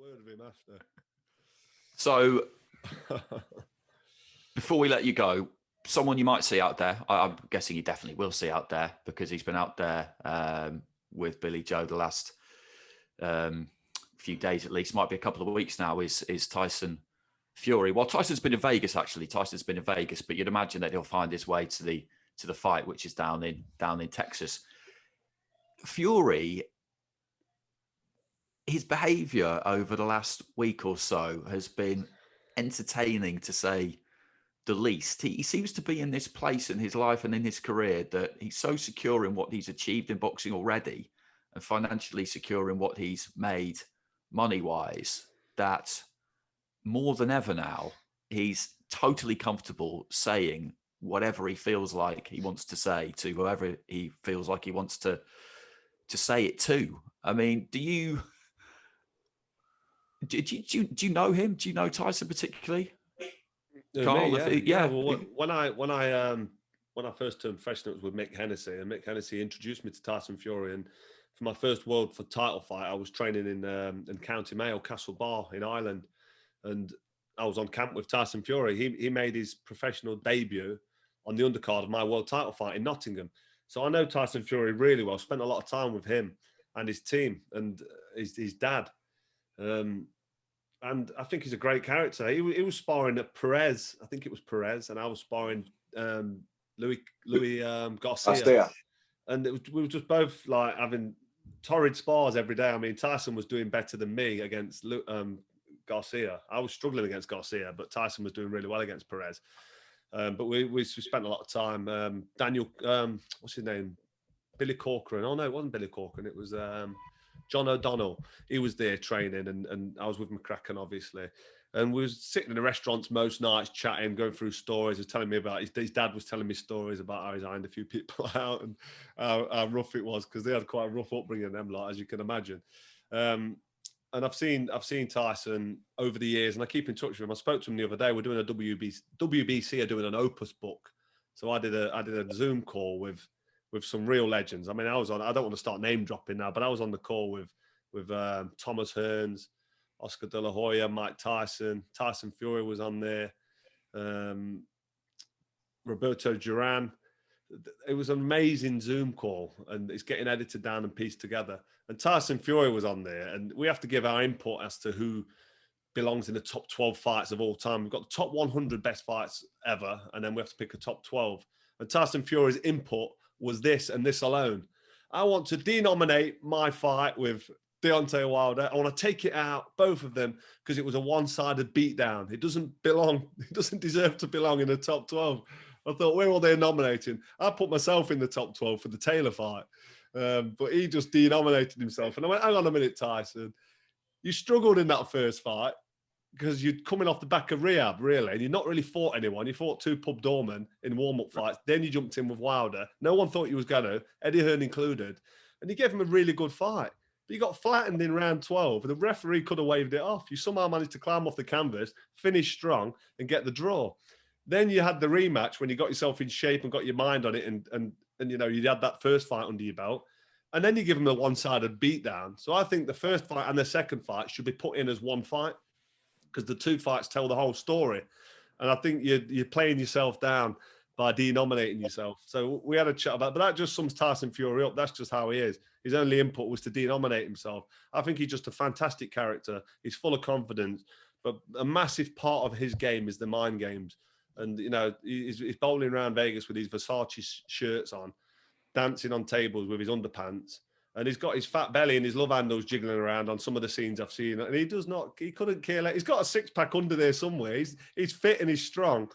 word of him after. So, before we let you go, someone you might see out there, I'm guessing you definitely will see out there because he's been out there with Billy Joe the last few days at least, might be a couple of weeks now, is Tyson Fury. Well, Tyson's been in Vegas, actually. Tyson's been in Vegas, but you'd imagine that he'll find his way to the fight, which is down in Texas. Fury, his behaviour over the last week or so has been entertaining, to say the least. He seems to be in this place in his life and in his career that he's so secure in what he's achieved in boxing already and financially secure in what he's made money-wise, that more than ever now, he's totally comfortable saying whatever he feels like he wants to say to whoever he feels like he wants to say it to. I mean, do you know him? Do you know Tyson particularly? Carl, Well, when I first turned professional, it was with Mick Hennessy, and Mick Hennessy introduced me to Tyson Fury. And for my first world for title fight, I was training in County Mayo, Castle Bar in Ireland, and I was on camp with Tyson Fury. He made his professional debut on the undercard of my world title fight in Nottingham. So I know Tyson Fury really well. Spent a lot of time with him and his team and his dad. And I think he's a great character. He was sparring at Perez. I think it was Perez. And I was sparring Louis Garcia. And we were just both like having torrid spars every day. I mean, Tyson was doing better than me against Garcia. I was struggling against Garcia, but Tyson was doing really well against Perez. But we spent a lot of time. Daniel, what's his name? Billy Corcoran. Oh, no, it wasn't Billy Corcoran. It was John O'Donnell. He was there training, and I was with McCracken, obviously. And we was sitting in the restaurants most nights, chatting, going through stories. He was telling me about his dad was telling me stories about how he's ironed a few people out and how rough it was, because they had quite a rough upbringing, them lot, as you can imagine. And I've seen Tyson over the years, and I keep in touch with him. I spoke to him the other day. We're doing a WBC are doing an Opus book, so I did a Zoom call with some real legends. I mean, I don't want to start name dropping now, but I was on the call with Thomas Hearns, Oscar De La Hoya, Mike Tyson Fury was on there, Roberto Duran. It was an amazing Zoom call, and it's getting edited down and pieced together. And Tyson Fury was on there, and we have to give our input as to who belongs in the top 12 fights of all time. We've got the top 100 best fights ever, and then we have to pick a top 12. And Tyson Fury's input was this and this alone. I want to denominate my fight with Deontay Wilder. I want to take it out, both of them, because it was a one-sided beatdown. It doesn't belong. It doesn't deserve to belong in the top 12. I thought, where were they nominating? I put myself in the top 12 for the Taylor fight. But he just denominated himself. And I went, hang on a minute, Tyson. You struggled in that first fight because you're coming off the back of rehab, really, and you've not really fought anyone. You fought two pub doormen in warm-up fights. Then you jumped in with Wilder. No one thought you was going to, Eddie Hearn included. And you gave him a really good fight. But you got flattened in round 12. And the referee could have waved it off. You somehow managed to climb off the canvas, finish strong, and get the draw. Then you had the rematch when you got yourself in shape and got your mind on it, and you know, you had that first fight under your belt. And then you give them a one-sided beatdown. So I think the first fight and the second fight should be put in as one fight, because the two fights tell the whole story. And I think you're playing yourself down by denominating yourself. So we had a chat about, but that just sums Tyson Fury up. That's just how he is. His only input was to denominate himself. I think he's just a fantastic character. He's full of confidence, but a massive part of his game is the mind games. And, you know, he's bowling around Vegas with his Versace shirts on, dancing on tables with his underpants. And he's got his fat belly and his love handles jiggling around on some of the scenes I've seen. And he couldn't care less. He's got a six-pack under there somewhere. He's fit and he's strong.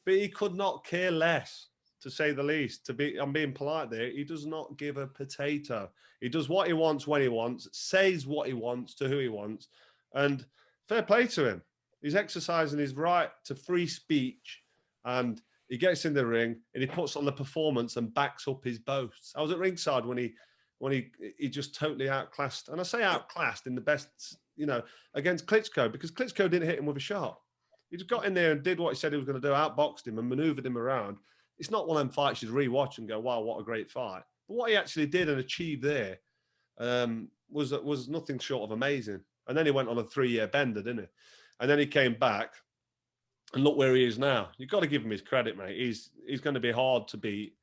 But he could not care less, to say the least. I'm being polite there. He does not give a potato. He does what he wants when he wants, says what he wants to who he wants. And fair play to him. He's exercising his right to free speech, and he gets in the ring and he puts on the performance and backs up his boasts. I was at ringside when he just totally outclassed, and I say outclassed in the best, you know, against Klitschko, because Klitschko didn't hit him with a shot. He just got in there and did what he said he was going to do, outboxed him and maneuvered him around. It's not one of them fights you'd rewatch and go, wow, what a great fight. But what he actually did and achieved there, was nothing short of amazing. And then he went on a 3-year bender, didn't he? And then he came back, and look where he is now. You've got to give him his credit, mate. He's going to be hard to beat,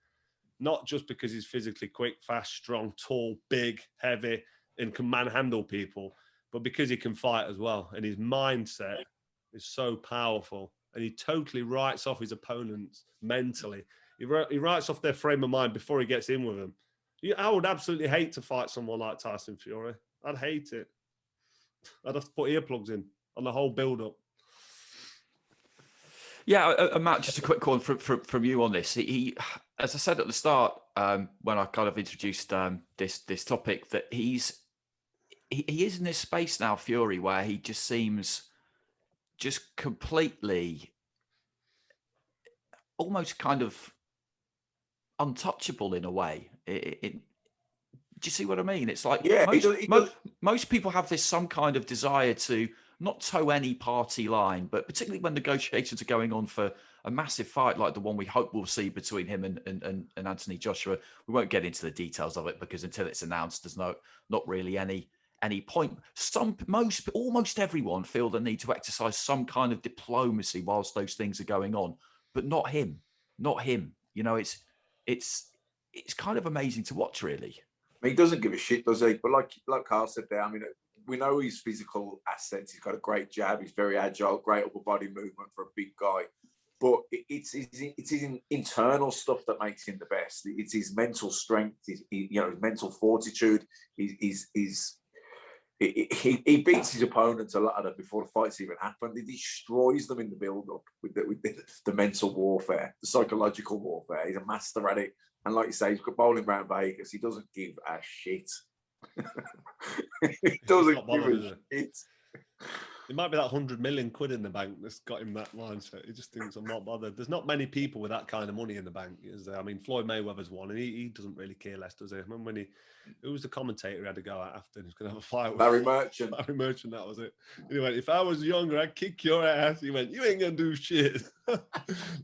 not just because he's physically quick, fast, strong, tall, big, heavy, and can manhandle people, but because he can fight as well. And his mindset is so powerful, and he totally writes off his opponents mentally. He writes off their frame of mind before he gets in with them. I would absolutely hate to fight someone like Tyson Fury. I'd hate it. I'd have to put earplugs in on the whole build-up. Yeah, Matt, just a quick one from you on this. He, as I said at the start, when I kind of introduced this topic, that he is in this space now, Fury, where he just seems just completely, almost kind of untouchable in a way. Do you see what I mean? It's like most people have this some kind of desire to not toe any party line, but particularly when negotiations are going on for a massive fight like the one we hope we'll see between him and Anthony Joshua. We won't get into the details of it because until it's announced, there's not really any point. Almost everyone feel the need to exercise some kind of diplomacy whilst those things are going on, but not him. You know, it's kind of amazing to watch, really. I mean, he doesn't give a shit, does he? But like Carl said there, I mean, we know his physical assets. He's got a great jab. He's very agile, great upper body movement for a big guy. But it's his internal stuff that makes him the best. It's his mental strength, his mental fortitude. He beats his opponents a lot of them before the fights even happen. He destroys them in the build-up with the mental warfare, the psychological warfare. He's a master at it. And like you say, he's got bowling around Vegas. He doesn't give a shit. He doesn't give a shit. It might be that 100 million quid in the bank that's got him that mindset. He just thinks, I'm not bothered. There's not many people with that kind of money in the bank, is there? I mean, Floyd Mayweather's one, and he doesn't really care less, does he? I remember when who was the commentator he had to go out after? He was going to have a fight with Larry Merchant. Larry Merchant, that was it. And he went, if I was younger, I'd kick your ass. He went, you ain't going to do shit.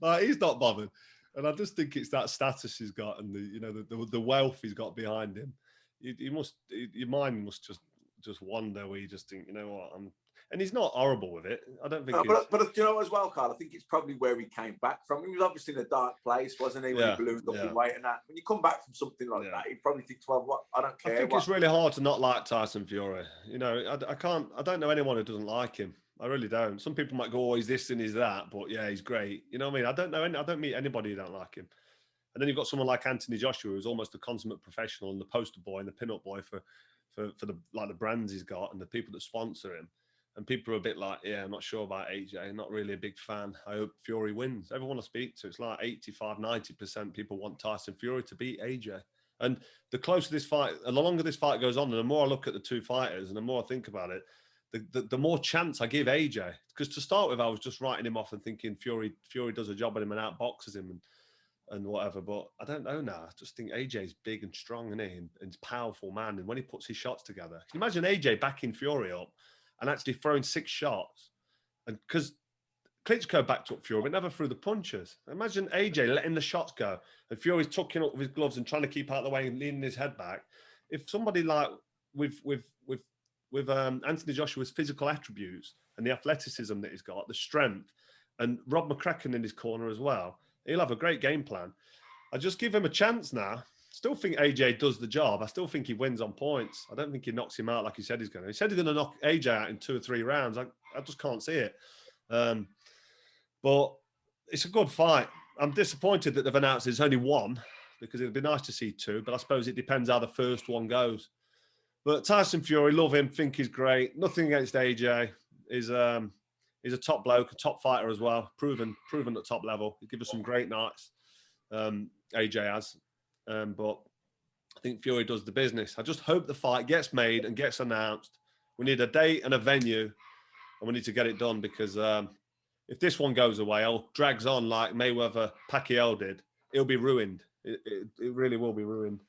Like, he's not bothered. And I just think it's that status he's got and the wealth he's got behind him. Your mind must just wander where you just think, you know what, and he's not horrible with it. I don't think. But you know as well, Carl. I think it's probably where he came back from. He was obviously in a dark place, wasn't he? When he ballooned up in weight and that. When you come back from something like that, he probably thinks, well, what? I don't care. I think it's really hard to not like Tyson Fury. You know, I don't know anyone who doesn't like him. I really don't. Some people might go, oh, he's this and he's that, but yeah, he's great. You know what I mean? I don't meet anybody who don't like him. And then you've got someone like Anthony Joshua, who's almost a consummate professional and the poster boy and the pin-up boy for the brands he's got and the people that sponsor him. And people are a bit like, yeah, I'm not sure about AJ. I'm not really a big fan. I hope Fury wins. Everyone I speak to, it's like 85, 90% people want Tyson Fury to beat AJ. And the closer this fight, and the longer this fight goes on, and the more I look at the two fighters and the more I think about it, the more chance I give AJ. Because to start with, I was just writing him off and thinking Fury does a job on him and outboxes him and whatever. But I don't know now. I just think AJ's big and strong, isn't he? And he's a powerful man. And when he puts his shots together, can you imagine AJ backing Fury up and actually throwing 6 shots? And because Klitschko backed up Fury, but never threw the punches. Imagine AJ letting the shots go and Fury's tucking up with his gloves and trying to keep out of the way and leaning his head back. If somebody like with Anthony Joshua's physical attributes and the athleticism that he's got, the strength, and Rob McCracken in his corner as well, he'll have a great game plan. I just give him a chance now. Still think AJ does the job. I still think he wins on points. I don't think he knocks him out like he said he's going to. He said he's going to knock AJ out in 2 or 3 rounds. I just can't see it. But it's a good fight. I'm disappointed that they've announced there's only 1 because it'd be nice to see 2, but I suppose it depends how the first one goes. But Tyson Fury, love him, think he's great. Nothing against AJ. He's a top bloke, a top fighter as well. Proven at top level. He gives us some great nights. AJ has. But I think Fury does the business. I just hope the fight gets made and gets announced. We need a date and a venue, and we need to get it done because if this one goes away or drags on like Mayweather Pacquiao did, it'll be ruined. It really will be ruined.